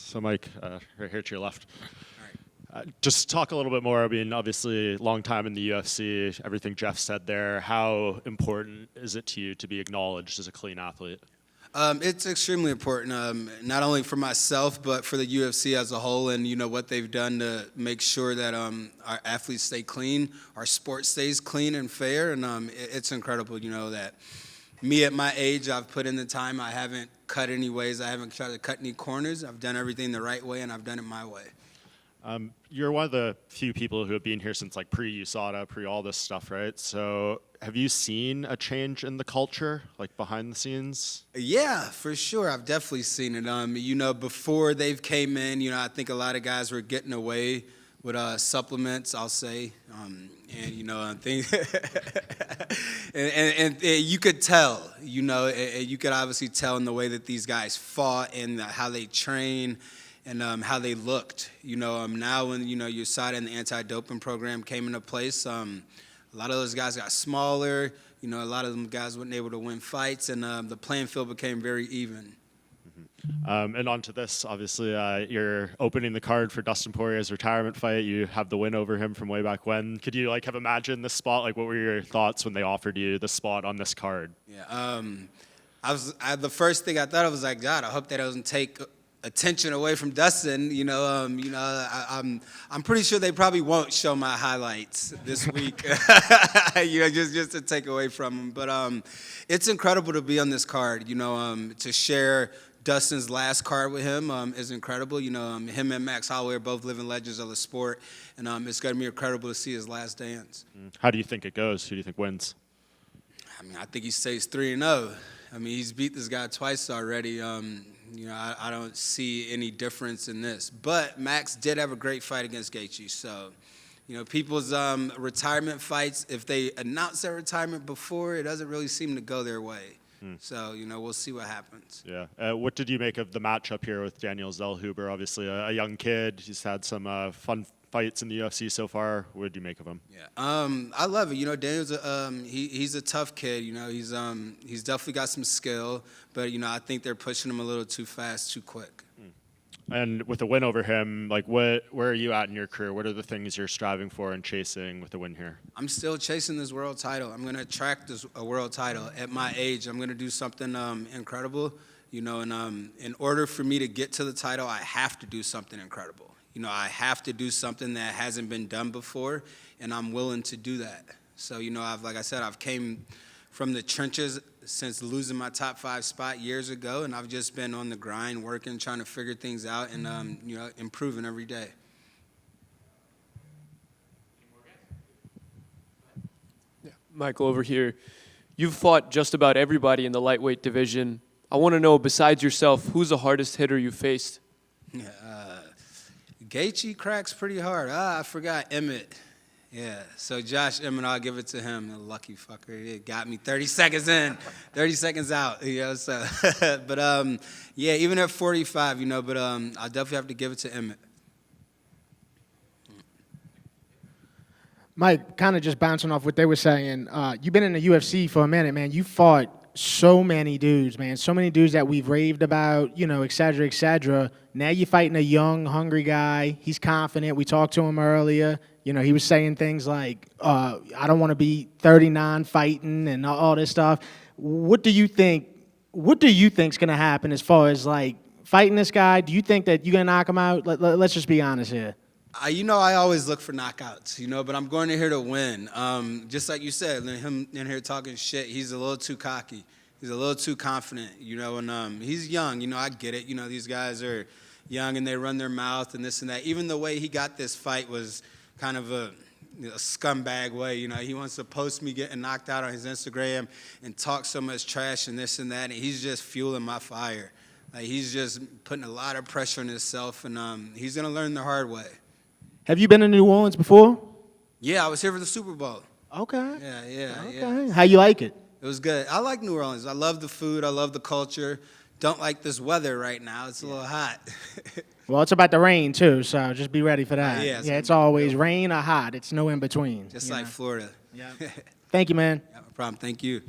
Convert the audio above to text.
So Mike, right here to your left. Just talk a little bit more. I mean, obviously, long time in the UFC, everything Jeff said there. How important is it to you to be acknowledged as a clean athlete? It's extremely important, not only for myself, but for the UFC as a whole, and what they've done to make sure that our athletes stay clean, our sport stays clean and fair, and it's incredible, that me at my age, I've put in the time. I haven't cut any ways. I haven't tried to cut any corners. I've done everything the right way, and I've done it my way. You're one of the few people who have been here since like pre-USADA, pre all this stuff, right? So have you seen a change in the culture, like behind the scenes? Yeah, for sure. I've definitely seen it. Before they've came in, I think a lot of guys were getting away with supplements, I'll say, things. and you could tell, you could obviously tell in the way that these guys fought and how they train. And how they looked, now when, USADA and the anti-doping program came into place, a lot of those guys got smaller, a lot of them guys weren't able to win fights, and the playing field became very even. Mm-hmm. And on to this, obviously, you're opening the card for Dustin Poirier's retirement fight. You have the win over him from way back when. Could you, have imagined this spot? What were your thoughts when they offered you the spot on this card? Yeah, the first thing I thought of was God, I hope that doesn't take attention away from Dustin. I'm pretty sure they probably won't show my highlights this week. Just to take away from him. But it's incredible to be on this card. To share Dustin's last card with him is incredible. Him and Max Holloway are both living legends of the sport, and it's going to be incredible to see his last dance. How do you think it goes? Who do you think wins? I think he stays 3-0. He's beat this guy twice already. I don't see any difference in this. But Max did have a great fight against Gaethje. So, people's retirement fights, if they announce their retirement before, it doesn't really seem to go their way. So, we'll see what happens. Yeah. What did you make of the matchup here with Daniel Zellhuber? Obviously, a young kid. He's had some fun fights in the UFC so far. What did you make of him? Yeah, I love it. Daniel's he's a tough kid. He's definitely got some skill, but I think they're pushing him a little too fast, too quick. And with a win over him, where are you at in your career? What are the things you're striving for and chasing with a win here? I'm still chasing this world title. I'm gonna attract a world title at my age. I'm gonna do something incredible. And in order for me to get to the title, I have to do something incredible. I have to do something that hasn't been done before, and I'm willing to do that. So, I've came from the trenches since losing my top 5 spot years ago, and I've just been on the grind, working, trying to figure things out, and, improving every day. Yeah. Michael, over here, you've fought just about everybody in the lightweight division. I want to know, besides yourself, who's the hardest hitter you faced? Yeah, Gaethje cracks pretty hard. I forgot Emmett. Yeah, so Josh Emmett, I'll give it to him. The lucky fucker. It got me 30 seconds in, 30 seconds out. So, but yeah, even at 45, but I definitely have to give it to Emmett. Mike, kind of just bouncing off what they were saying, you've been in the UFC for a minute, man. You fought so many dudes, man. So many dudes that we've raved about, et cetera, et cetera. Now you're fighting a young, hungry guy. He's confident. We talked to him earlier. He was saying things like, I don't want to be 39 fighting and all this stuff. What do you think's going to happen as far as, fighting this guy? Do you think that you're going to knock him out? Let's just be honest here. I always look for knockouts, but I'm going in here to win. Just like you said, him in here talking shit, he's a little too cocky. He's a little too confident, and he's young. I get it. These guys are young and they run their mouth and this and that. Even the way he got this fight was kind of a scumbag way. He wants to post me getting knocked out on his Instagram and talk so much trash and this and that, and he's just fueling my fire. He's just putting a lot of pressure on himself, and he's going to learn the hard way. Have you been in New Orleans before? Yeah, I was here for the Super Bowl. Okay. Yeah. Okay. How you like it? It was good. I like New Orleans. I love the food. I love the culture. Don't like this weather right now. It's a little hot. Well, it's about to rain, too, so just be ready for that. Yeah, it's always rain or hot. It's no in-between. Just like Florida. Yeah. Thank you, man. No problem. Thank you.